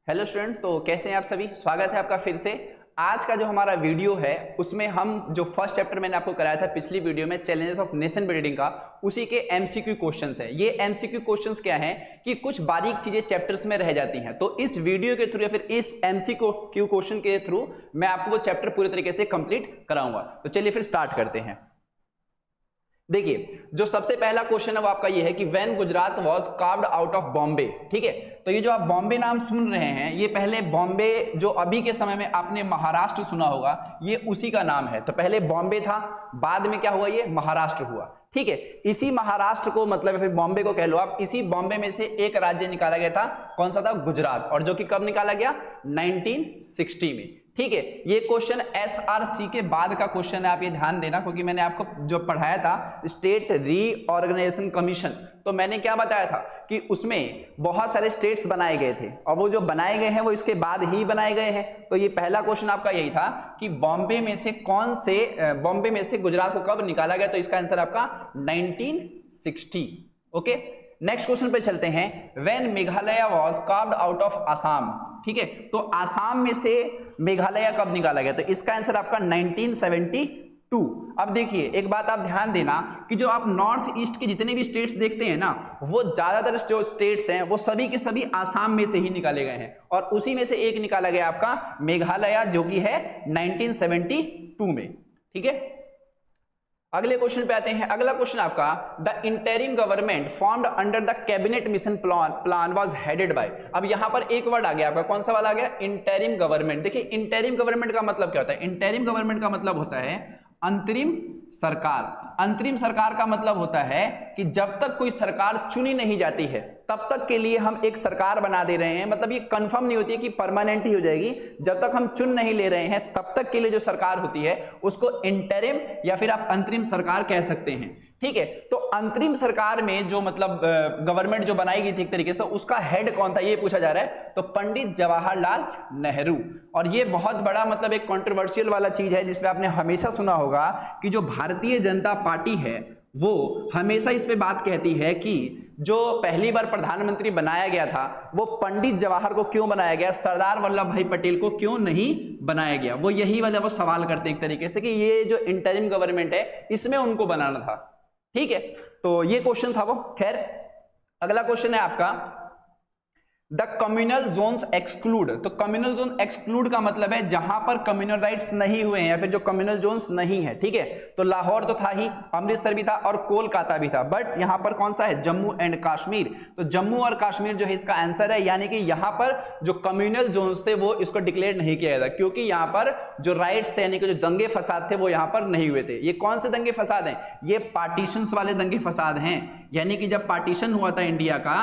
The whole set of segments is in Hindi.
हेलो स्टूडेंट, तो कैसे हैं आप सभी। स्वागत है आपका फिर से। आज का जो हमारा वीडियो है उसमें हम जो फर्स्ट चैप्टर मैंने आपको कराया था पिछली वीडियो में चैलेंजेस ऑफ नेशन बिल्डिंग का, उसी के एमसीक्यू क्वेश्चंस है। ये एमसीक्यू क्वेश्चंस क्या हैं कि कुछ बारीक चीजें चैप्टर्स में रह जाती हैं, तो इस वीडियो के थ्रू या फिर इस एमसीक्यू क्वेश्चन के थ्रू मैं आपको वो चैप्टर पूरे तरीके से कंप्लीट कराऊंगा। तो चलिए फिर स्टार्ट करते हैं। देखिए, जो सबसे पहला क्वेश्चन है वो आपका ये है कि when Gujarat was carved out of Bombay. ठीक है, तो ये जो आप बॉम्बे नाम सुन रहे हैं, ये पहले बॉम्बे जो अभी के समय में आपने महाराष्ट्र सुना होगा, ये उसी का नाम है। तो पहले बॉम्बे था, बाद में क्या हुआ, ये महाराष्ट्र हुआ। ठीक है, इसी महाराष्ट्र को मतलब फिर बॉम्बे को कह लो आप, इसी बॉम्बे में से एक राज्य निकाला गया था। कौन सा था? गुजरात। और जो कि कब निकाला गया? 1960 में। ठीक है, ये क्वेश्चन एसआरसी के बाद का क्वेश्चन है, आप ये ध्यान देना, क्योंकि मैंने आपको जो पढ़ाया था स्टेट रीऑर्गेनाइजेशन कमीशन, तो मैंने क्या बताया था कि उसमें बहुत सारे स्टेट्स बनाए गए थे और वो जो बनाए गए हैं वो इसके बाद ही बनाए गए हैं। तो ये पहला क्वेश्चन आपका यही था कि बॉम्बे में से गुजरात को कब निकाला गया, तो इसका आंसर आपका 1960। ओके, नेक्स्ट क्वेश्चन पे चलते हैं। When Meghalaya was carved out of Assam. ठीक है, तो आसाम में से मेघालय कब निकाला गया, तो इसका आंसर आपका 1972। अब देखिए, एक बात आप ध्यान देना कि जो आप नॉर्थ ईस्ट के जितने भी स्टेट्स देखते हैं ना, वो ज्यादातर जो स्टेट्स हैं वो सभी के सभी आसाम में से ही निकाले गए हैं, और उसी में से एक निकाला गया आपका मेघालय, जो कि है 1972 में। ठीक है, अगले क्वेश्चन पे आते हैं। अगला क्वेश्चन आपका, the interim government formed under the cabinet mission plan was headed by. अब यहां पर एक वर्ड आ गया आपका, कौन सा वाला आ गया? Interim government. देखिए, इंटरिम गवर्नमेंट का मतलब क्या होता है? इंटरिम गवर्नमेंट का मतलब होता है अंतरिम सरकार। अंतरिम सरकार का मतलब होता है कि जब तक कोई सरकार चुनी नहीं जाती है तब तक के लिए हम एक सरकार बना दे रहे हैं। मतलब ये कंफर्म नहीं होती है कि परमानेंट ही हो जाएगी, जब तक हम चुन नहीं ले रहे हैं तब तक के लिए जो सरकार होती है उसको इंटरिम या फिर आप अंतरिम सरकार कह सकते हैं। ठीक है, तो अंतरिम सरकार में जो मतलब गवर्नमेंट जो बनाई गई थी एक तरीके से, उसका हेड कौन था ये पूछा जा रहा है, तो पंडित जवाहरलाल नेहरू। और ये बहुत बड़ा मतलब एक कंट्रोवर्शियल वाला चीज है, जिसमें आपने हमेशा सुना होगा कि जो भारतीय जनता पार्टी है वो हमेशा इस पे बात कहती है कि जो पहली बार प्रधानमंत्री बनाया गया था वो पंडित जवाहर को क्यों बनाया गया, सरदार वल्लभ भाई पटेल को क्यों नहीं बनाया गया। वो यही वाला वो सवाल करते हैं एक तरीके से कि ये जो इंटरिम गवर्नमेंट है इसमें उनको बनाना था। ठीक है, तो ये क्वेश्चन था वो। खैर, अगला क्वेश्चन है आपका, द कम्युनल जोन्स एक्सक्लूड। तो कम्युनल जोन एक्सक्लूड का मतलब है जहां पर कम्युनल राइट्स नहीं हुए हैं या फिर जो कम्युनल जोन्स नहीं है। ठीक है, तो लाहौर तो था ही, अमृतसर भी था और कोलकाता भी था, बट यहां पर कौन सा है? जम्मू एंड कश्मीर। तो जम्मू और कश्मीर जो है इसका आंसर है, यानी कि यहां पर जो कम्युनल जोन्स थे वो इसको डिक्लेयर नहीं किया गया था, क्योंकि यहां पर जो राइट्स थे यानी कि जो दंगे फसाद थे वो यहां पर नहीं हुए थे। ये कौन से दंगे फसाद हैं? ये पार्टीशन वाले दंगे फसाद हैं। यानी कि जब पार्टीशन हुआ था इंडिया का,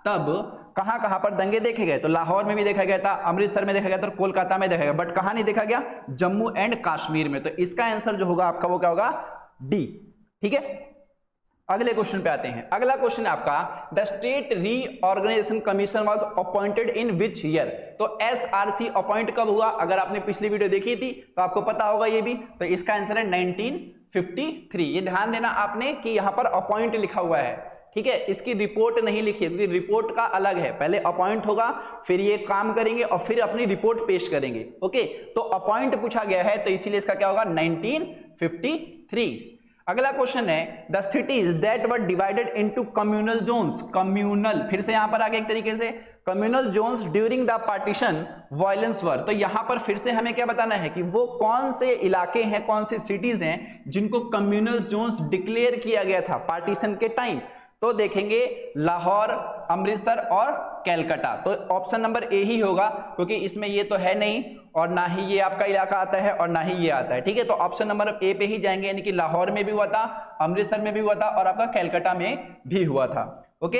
तब कहां कहां पर दंगे देखे गए? तो लाहौर में भी देखा गया था, अमृतसर में देखा गया था और कोलकाता में देखा गया, बट कहां नहीं देखा गया? जम्मू एंड कश्मीर में। तो इसका आंसर जो होगा आपका वो क्या होगा? डी। ठीक है, अगले क्वेश्चन पे आते हैं। अगला क्वेश्चन है आपका, the state reorganisation commission was appointed in which year. तो एसआरसी अपॉइंट कब हुआ? अगर आपने पिछली वीडियो देखी थी तो आपको पता होगा ये भी। तो इसका आंसर है 1953। ये ध्यान देना आपने कि यहां पर अपॉइंट लिखा हुआ है। ठीक है, इसकी रिपोर्ट नहीं लिखी है, क्योंकि रिपोर्ट का अलग है, पहले अपॉइंट होगा फिर ये काम करेंगे और फिर अपनी रिपोर्ट पेश करेंगे। ओके, तो अपॉइंट पूछा गया है तो इसीलिए इसका क्या होगा? 1953। अगला क्वेश्चन है, the cities that were divided into communal zones. Communal, फिर से यहां पर आगे एक तरीके से communal zones during the partition violence were. तो यहां पर फिर से हमें क्या बताना है कि वो कौन से इलाके हैं, कौन से सिटीज हैं जिनको कम्युनल जोन्स डिक्लेयर किया गया था पार्टीशन के टाइम। तो देखेंगे लाहौर, अमृतसर और कैलकाटा। तो ऑप्शन नंबर ए ही होगा, क्योंकि इसमें ये तो है नहीं और ना ही ये आपका इलाका आता है और ना ही ये आता है। ठीक है, तो ऑप्शन नंबर ए पे ही जाएंगे, यानी कि लाहौर में भी हुआ था, अमृतसर में भी हुआ था और आपका कैलकाटा में भी हुआ था। ओके,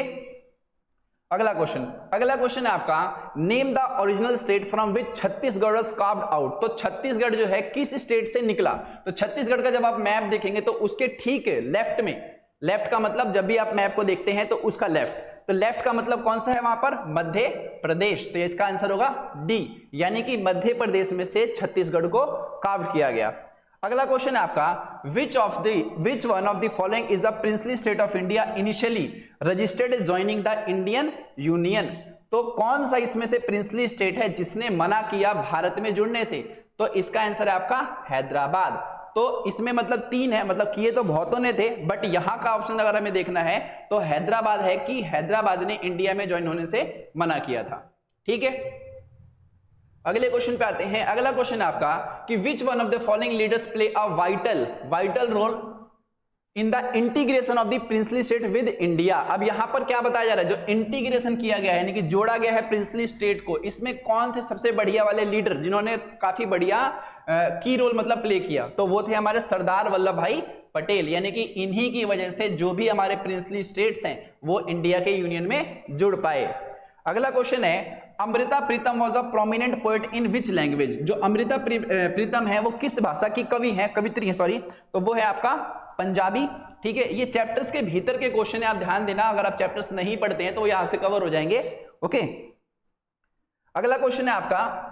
अगला क्वेश्चन है आपका, name the original state from which Chhattisgarh was carved out. तो छत्तीसगढ़ जो है किस स्टेट से निकला? तो छत्तीसगढ़ का जब आप मैप देखेंगे तो उसके ठीक लेफ्ट में, लेफ्ट का मतलब जब भी आप मैप को देखते हैं तो उसका लेफ्ट, तो लेफ्ट का मतलब कौन सा है वहां पर? मध्य प्रदेश। तो इसका आंसर होगा डी, यानी कि मध्य प्रदेश में से छत्तीसगढ़ को कार्व किया गया। अगला क्वेश्चन है आपका, विच one of the following is a princely state of India initially registered joining the Indian union. तो कौन सा इसमें से प्रिंसली स्टेट है जिसने मना किया भारत में जुड़ने से? तो इसका आंसर है आपका हैदराबाद। तो इसमें मतलब 3 है, मतलब किए तो बहुतों ने थे, बट यहां का ऑप्शन अगर हमें देखना है तो हैदराबाद है कि हैदराबाद ने इंडिया में ज्वाइन होने से मना किया था। ठीक है, अगले क्वेश्चन पे आते हैं। अगला क्वेश्चन है आपका कि which one of the following leaders play a vital role in the integration of the princely state with India. अब यहां पर क्या बताया जा रहा है, जो इंटीग्रेशन किया गया है यानी कि जोड़ा गया है प्रिंसली स्टेट को, इसमें कौन थे सबसे बढ़िया वाले लीडर जिन्होंने काफी बढ़िया की रोल मतलब प्ले किया? तो वो थे हमारे सरदार वल्लभ भाई पटेल, यानी कि इन्हीं की वजह से जो भी हमारे प्रिंसली स्टेट्स हैं वो इंडिया के यूनियन में जुड़ पाए। अगला क्वेश्चन है Amrita Pritam was a prominent poet in which language. जो अमृता प्रीतम है वो किस भाषा की कवि है, कवित्री है सॉरी, तो वो है आपका पंजाबी। ठीक है, ये चैप्टर्स के भीतर के क्वेश्चन है, आप ध्यान देना, अगर आप चैप्टर्स नहीं पढ़ते हैं तो यहां से कवर हो जाएंगे। ओके, अगला क्वेश्चन है आपका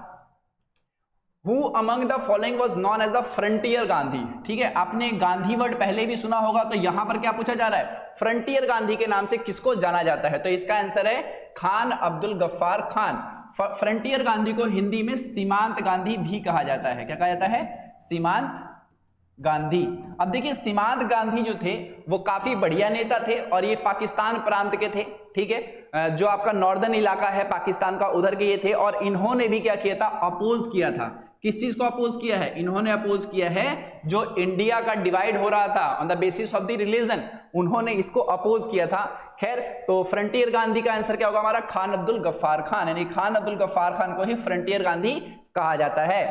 Who among the following was known as the frontier Gandhi. ठीक है, आपने गांधी वर्ड पहले भी सुना होगा, तो यहां पर क्या पूछा जा रहा है, फ्रंटियर गांधी के नाम से किसको जाना जाता है? तो इसका आंसर है खान अब्दुल गफ्फार खान। फ्रंटियर गांधी को हिंदी में सीमांत गांधी भी कहा जाता है। क्या कहा जाता है? सीमांत गांधी। अब देखिए सीमांत गांधी जो थे वो काफी बढ़िया नेता थे और ये पाकिस्तान प्रांत के थे। ठीक है, जो आपका नॉर्दर्न इलाका है पाकिस्तान का उधर के ये थे, और इन्होंने भी क्या किया था, अपोज किया था। किस चीज को अपोज किया है? इन्होंने अपोज किया है जो इंडिया का डिवाइड हो रहा था on the basis of the religion, उन्होंने इसको अपोज किया था। खैर, तो फ्रंटियर गांधी का आंसर क्या होगा हमारा? खान अब्दुल गफ्फार खान, यानी खान अब्दुल गफ्फार खान को ही फ्रंटियर गांधी कहा जाता है।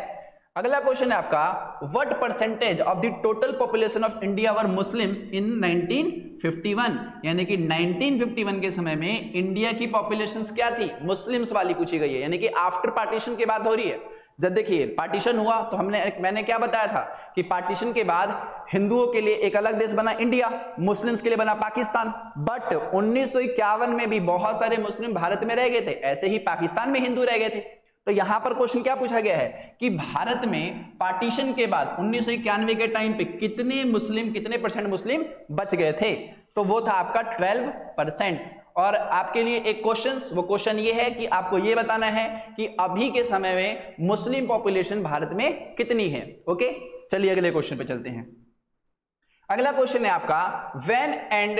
अगला क्वेश्चन है आपका what percentage of the total population of India were Muslims in 1951। यानी कि 1951 के समय में इंडिया की पॉपुलेशन क्या थी? मुस्लिम्स वाली पूछी गई है, यानी कि आफ्टर पार्टीशन की बात हो रही है। जब देखिए पार्टीशन हुआ तो मैंने क्या बताया था कि पार्टीशन के बाद हिंदुओं के लिए एक अलग देश बना इंडिया, मुस्लिम्स के लिए बना पाकिस्तान, बट 1951 में भी बहुत सारे मुस्लिम भारत में रह गए थे, ऐसे ही पाकिस्तान में हिंदू रह गए थे। तो यहां पर क्वेश्चन क्या पूछा गया है कि भारत में पार्टीशन के बाद 1991 के टाइम पे कितने परसेंट मुस्लिम बच गए थे? तो वो था आपका 12%। और आपके लिए एक वो क्वेश्चन ये है कि आपको ये बताना है कि अभी के समय में मुस्लिम पॉपुलेशन भारत में कितनी है। ओके, चलिए अगले क्वेश्चन पे चलते हैं। अगला क्वेश्चन है आपका when and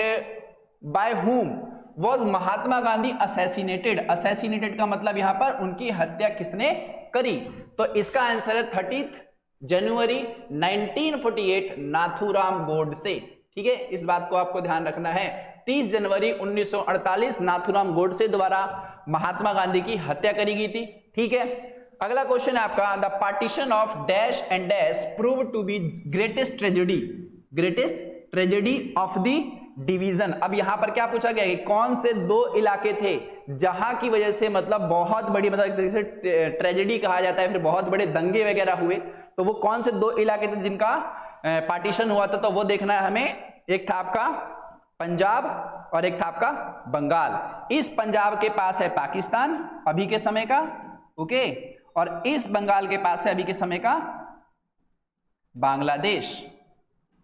by whom was Mahatma Gandhi assassinated. Assassinated का मतलब यहां पर उनकी हत्या किसने करी? तो इसका आंसर है 30 जनवरी 1948 नाथूराम गोडसे। ठीक है, इस बात को आपको ध्यान रखना है। 30 जनवरी 1948 नाथूराम गोडसे द्वारा महात्मा गांधी की हत्या करी गई थी। ठीक है, अगला क्वेश्चन है आपका the partition of dash and dash prove to be greatest tragedy of the division. अब यहां पर क्या पूछा गया कि कौन से 2 इलाके थे जहां की वजह से मतलब बहुत बड़ी मतलब ट्रेजेडी कहा जाता है, फिर बहुत बड़े दंगे वगैरह हुए, तो वो कौन से 2 इलाके थे जिनका पार्टीशन हुआ था? तो वो देखना है हमें। एक था आपका पंजाब और एक था आपका बंगाल। इस पंजाब के पास है पाकिस्तान अभी के समय का, ओके, और इस बंगाल के पास है अभी के समय का बांग्लादेश।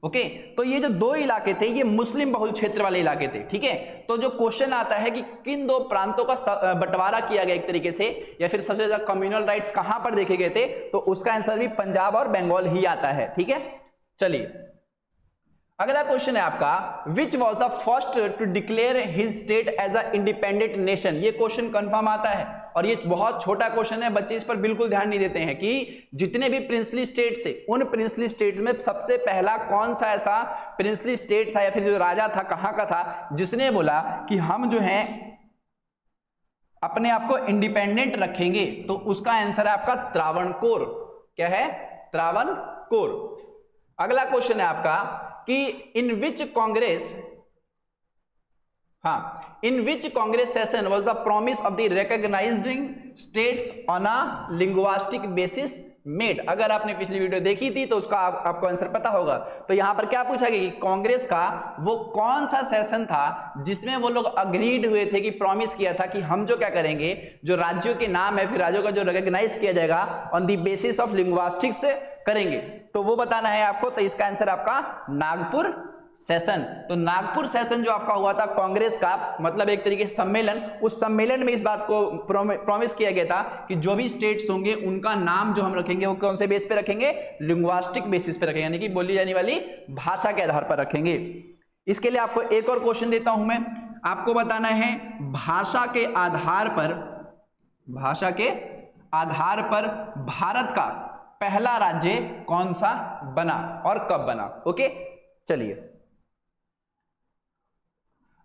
ओके, तो ये जो 2 इलाके थे ये मुस्लिम बहुल क्षेत्र वाले इलाके थे। ठीक है, तो जो क्वेश्चन आता है कि किन 2 प्रांतों का बंटवारा किया गया एक तरीके से, या फिर सबसे ज्यादा कम्युनल राइट्स कहां पर देखे गए थे, तो उसका आंसर भी पंजाब और बंगाल ही आता है। ठीक है, चलिए अगला क्वेश्चन है आपका which was the first to declare his state as a independent nation. ये क्वेश्चन कंफर्म आता है और ये बहुत छोटा क्वेश्चन है, बच्चे इस पर बिल्कुल ध्यान नहीं देते हैं कि जितने भी प्रिंसली स्टेट्स थे उन प्रिंसली स्टेट्स में सबसे पहला कौन सा ऐसा प्रिंसली स्टेट था या फिर जो राजा था कहां का था जिसने बोला कि हम जो हैं अपने आप को इंडिपेंडेंट रखेंगे। तो उसका आंसर है आपका त्रावणकोर। क्या है? त्रावणकोर। अगला क्वेश्चन है आपका कि in which Congress session was the promise of the recognising states on a linguistic basis made. अगर आपने पिछली वीडियो देखी थी तो उसका आपको आंसर पता होगा। तो यहां पर क्या पूछा गया कि कांग्रेस का वो कौन सा सेशन था जिसमें वो लोग अग्रीड हुए थे कि प्रॉमिस किया था कि हम जो क्या करेंगे, जो राज्यों के नाम है फिर राज्यों का जो रिकॉग्नाइज किया जाएगा on the basis of linguistics से करेंगे। तो वो बताना है आपको। तो इसका आंसर आपका नागपुर सेशन। तो नागपुर सेशन जो आपका हुआ था कांग्रेस का, मतलब एक तरीके से सम्मेलन, उस सम्मेलन में इस बात को प्रॉमिस किया गया था कि जो भी स्टेट्स होंगे उनका नाम जो हम रखेंगे वो कौन से बेस पे रखेंगे, लिंग्विस्टिक बेसिस पे रखेंगे, यानी कि बोली जाने वाली भाषा के आधार पर रखेंगे। इसके लिए आपको एक और क्वेश्चन देता हूं मैं, आपको बताना है भाषा के आधार पर भारत का पहला राज्य कौन सा बना और कब बना। ओके, चलिए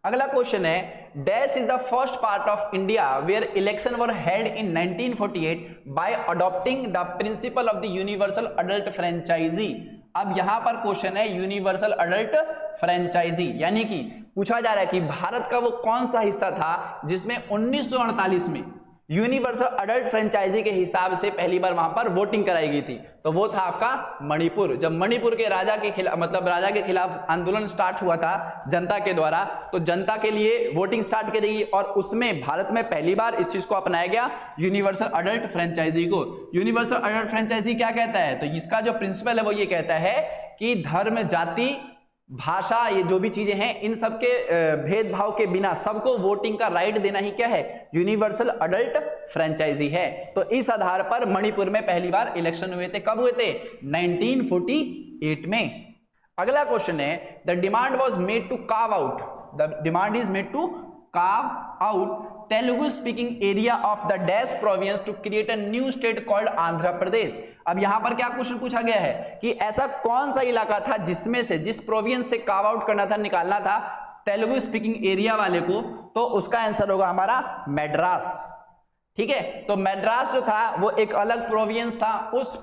अगला क्वेश्चन है, dash is the first part of India where election were held in 1948 by adopting the principle of the universal adult franchise. अब यहां पर क्वेश्चन है यूनिवर्सल अडल्ट फ्रेंचाइजी, यानी कि पूछा जा रहा है कि भारत का वो कौन सा हिस्सा था जिसमें 1948 में यूनिवर्सल अडल्ट फ्रेंचाइजी के हिसाब से पहली बार वहां पर वोटिंग कराई गई थी। तो वो था आपका मणिपुर। जब मणिपुर के राजा के खिलाफ, मतलब राजा के खिलाफ आंदोलन स्टार्ट हुआ था जनता के द्वारा, तो जनता के लिए वोटिंग स्टार्ट करी गई और उसमें भारत में पहली बार इस चीज को अपनाया गया, यूनिवर्सल अडल्ट फ्रेंचाइजी को। यूनिवर्सल अडल्ट फ्रेंचाइजी क्या कहता है, तो इसका जो प्रिंसिपल है वो ये कहता है कि धर्म, जाति, भाषा, ये जो भी चीजें हैं, इन सबके भेदभाव के बिना सबको वोटिंग का राइट देना ही क्या है, यूनिवर्सल अडल्ट फ्रेंचाइजी है। तो इस आधार पर मणिपुर में पहली बार इलेक्शन हुए थे। कब हुए थे, 1948 में। अगला क्वेश्चन है, the demand was made to carve out, the demand is made to carve out Telugu speaking area of the dash province to create a new state called Andhra Pradesh. अब यहां पर क्या क्वेश्चन पूछा गया है कि ऐसा कौन सा इलाका था जिसमें से, जिस प्रोविंस से कार्व आउट करना था, निकालना था तेलुगु स्पीकिंग एरिया वाले को, तो उसका आंसर होगा हमारा मद्रास। ठीक है, तो मद्रास जो था वो एक अलग प्रोविंस था, उस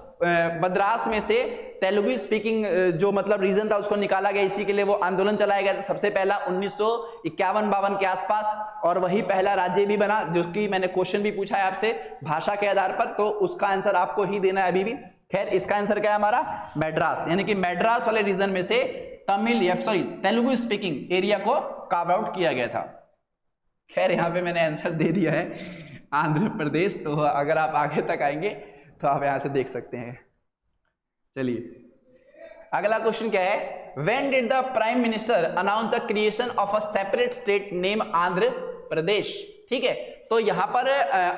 मद्रास में से तेलुगु स्पीकिंग जो मतलब रीजन था उसको निकाला गया। इसी के लिए वो आंदोलन चलाया गया था सबसे पहला 1951-52 के आसपास, और वही पहला राज्य भी बना, जो कि मैंने क्वेश्चन भी पूछा है आपसे भाषा के आधार पर, तो उसका आंसर आपको ही देना है अभी भी। खैर, इसका आंसर क्या है हमारा, मद्रास, यानी कि मद्रास वाले रीजन में से तेलुगु स्पीकिंग एरिया को कार्व आउट किया गया था। खैर, यहाँ पे मैंने आंसर दे दिया है आंध्र प्रदेश, तो अगर आप आगे तक आएंगे तो आप यहां से देख सकते हैं। चलिए अगला क्वेश्चन क्या है, when did the prime minister announce the creation of a separate state name Andhra Pradesh. ठीक है, तो यहां पर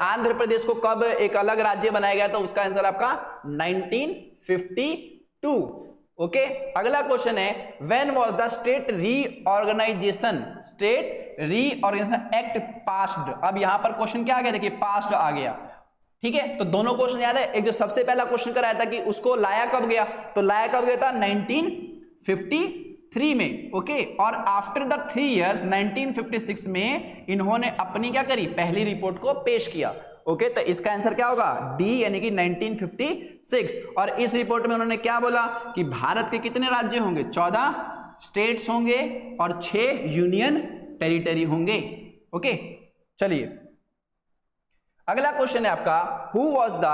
आंध्र प्रदेश को कब एक अलग राज्य बनाया गया, तो उसका आंसर आपका 1952। ओके, अगला क्वेश्चन है, when was the state reorganisation act passed. अब यहां पर क्वेश्चन क्या आ गया, देखिए पास्ड आ गया। ठीक है, तो दोनों क्वेश्चन याद है, एक जो सबसे पहला क्वेश्चन कराया था कि उसको लाया कब गया, तो लाया कब गया था 1953 में। ओके, और आफ्टर द 3 इयर्स 1956 में इन्होंने अपनी क्या करी, पहली रिपोर्ट को पेश किया। ओके, तो इसका आंसर क्या होगा, डी, यानी कि 1956। और इस रिपोर्ट में उन्होंने क्या बोला कि भारत के कितने राज्य होंगे, 14 स्टेट्स होंगे और 6 यूनियन टेरिटरी होंगे। ओके, चलिए अगला क्वेश्चन है आपका, who was the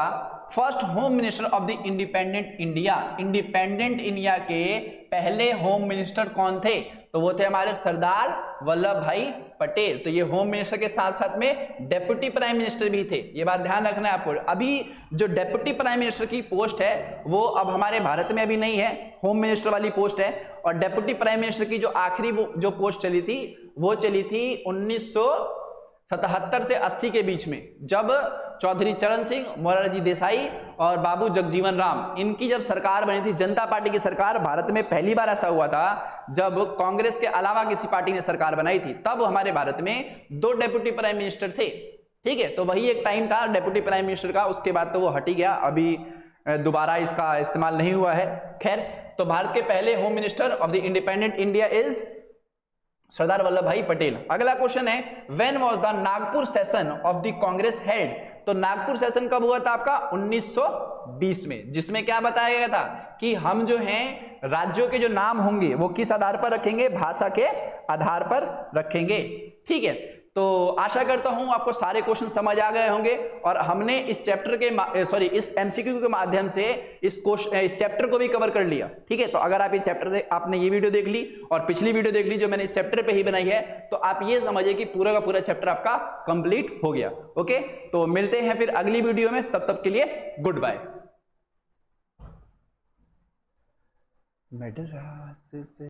first home minister of the independent India. Independent India के पहले होम मिनिस्टर कौन थे, तो वो थे हमारे सरदार वल्लभ भाई पटेल। तो ये होम मिनिस्टर के साथ साथ में डेप्यूटी प्राइम मिनिस्टर भी थे, ये बात ध्यान रखना है आपको। अभी जो डेप्यूटी प्राइम मिनिस्टर की पोस्ट है वो अब हमारे भारत में अभी नहीं है, होम मिनिस्टर वाली पोस्ट है। और डेप्यूटी प्राइम मिनिस्टर की जो आखिरी जो पोस्ट चली थी वो चली थी 1977 से 80 के बीच में, जब चौधरी चरण सिंह, मोरारजी देसाई और बाबू जगजीवन राम, इनकी जब सरकार बनी थी, जनता पार्टी की सरकार। भारत में पहली बार ऐसा हुआ था जब कांग्रेस के अलावा किसी पार्टी ने सरकार बनाई थी, तब हमारे भारत में 2 डेप्यूटी प्राइम मिनिस्टर थे। ठीक है, तो वही एक टाइम था डेप्यूटी प्राइम मिनिस्टर का, उसके बाद तो वो हट ही गया, अभी दोबारा इसका इस्तेमाल नहीं हुआ है। खैर, तो भारत के पहले home minister of the independent India is Sardar Vallabhbhai Patel. अगला क्वेश्चन है, when was the Nagpur session of the Congress held. तो नागपुर सेशन कब हुआ था आपका, 1920 में, जिसमें क्या बताया गया था कि हम जो हैं राज्यों के जो नाम होंगे वो किस आधार पर रखेंगे, भाषा के आधार पर रखेंगे। ठीक है, तो आशा करता हूं आपको सारे क्वेश्चन समझ आ गए होंगे और हमने इस चैप्टर के इस एमसीक्यू के माध्यम से इस चैप्टर को भी कवर कर लिया। ठीक है, तो अगर आप आपने ये वीडियो देख ली और पिछली वीडियो देख ली जो मैंने इस चैप्टर पे ही बनाई है, तो आप ये समझिए कि पूरा का पूरा चैप्टर आपका कंप्लीट हो गया। ओके, तो मिलते हैं फिर अगली वीडियो में, तब तक के लिए गुड बाय। मद्रास से